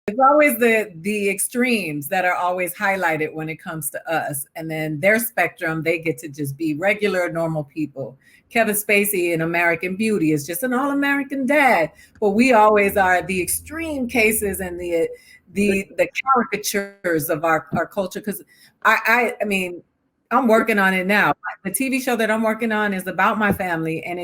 It's always the extremes that are always highlighted when it comes to us. And then their spectrum, they get to just be regular, normal people. Kevin Spacey in American Beauty is just an all-American dad. But we always are the extreme cases and the caricatures of our culture. Because I mean, I'm working on it now. The TV show that I'm working on is about my family, and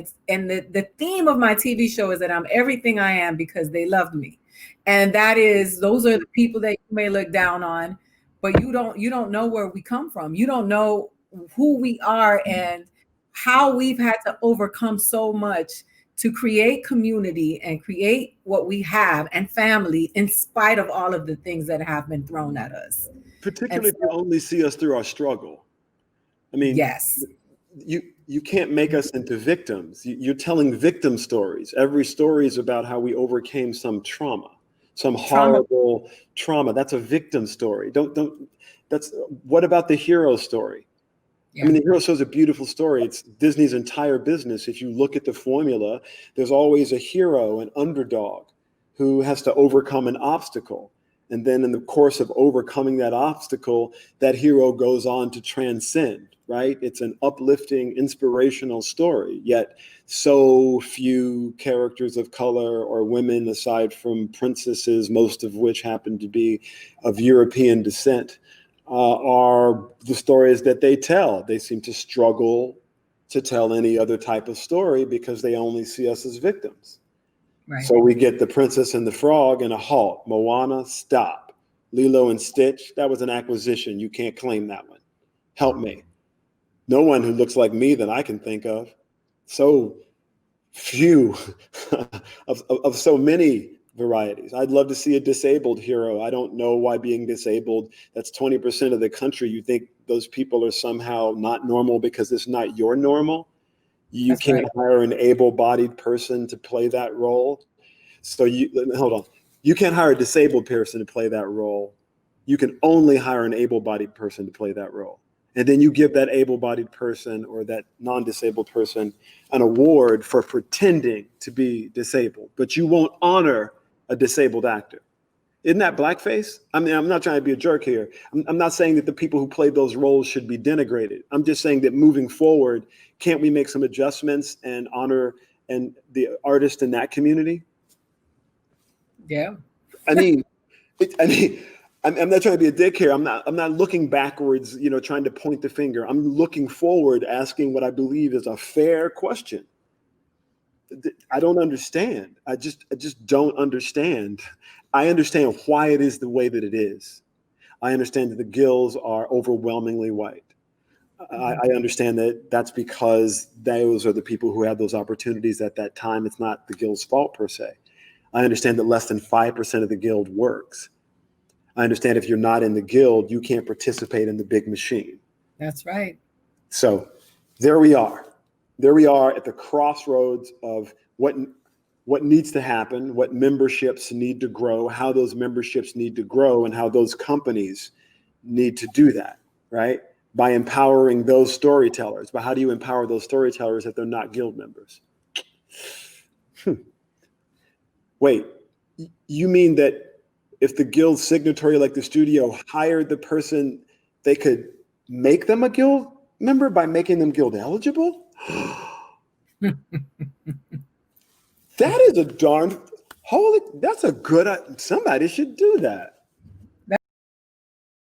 the theme of my TV show is that I'm everything I am because they loved me. And those are the people that you may look down on, but you don't know where we come from. You don't know who we are and how we've had to overcome so much to create community and create what we have and family in spite of all of the things that have been thrown at us. Particularly if you only see us through our struggle. I mean, yes, you can't make us into victims. You're telling victim stories. Every story is about how we overcame some trauma, some horrible trauma. That's a victim story. What about the hero story? Yeah. I mean, the hero story is a beautiful story. It's Disney's entire business. If you look at the formula, there's always a hero, an underdog who has to overcome an obstacle. And then in the course of overcoming that obstacle, that hero goes on to transcend, right? It's an uplifting, inspirational story, yet so few characters of color or women, aside from princesses, most of which happen to be of European descent, are the stories that they tell. They seem to struggle to tell any other type of story because they only see us as victims. Right. So we get The Princess and the Frog and a halt. Moana, stop. Lilo and Stitch, that was an acquisition. You can't claim that one. Help me. No one who looks like me that I can think of. So few of so many varieties. I'd love to see a disabled hero. I don't know why being disabled, that's 20% of the country. You think those people are somehow not normal because it's not your normal? You that's can't right. hire an able-bodied person to play that role. So hold on. You can't hire a disabled person to play that role. You can only hire an able-bodied person to play that role. And then you give that able-bodied person or that non-disabled person an award for pretending to be disabled, but you won't honor a disabled actor. Isn't that blackface? I mean, I'm not trying to be a jerk here. I'm not saying that the people who played those roles should be denigrated. I'm just saying that moving forward, can't we make some adjustments and honor and the artist in that community? Yeah. I'm not trying to be a dick here. I'm not looking backwards, trying to point the finger. I'm looking forward, asking what I believe is a fair question. I don't understand. I just don't understand. I understand why it is the way that it is. I understand that the Gills are overwhelmingly white. I understand that that's because those are the people who had those opportunities at that time. It's not the Guild's fault per se. I understand that less than 5% of the Guild works. I understand if you're not in the Guild, you can't participate in the big machine. That's right. So there we are. There we are at the crossroads of what needs to happen, what memberships need to grow, how those memberships need to grow, and how those companies need to do that, right? By empowering those storytellers. But how do you empower those storytellers if they're not Guild members? Wait, you mean that if the Guild signatory, like the studio, hired the person, they could make them a Guild member by making them Guild eligible? That is a that's a good, somebody should do that.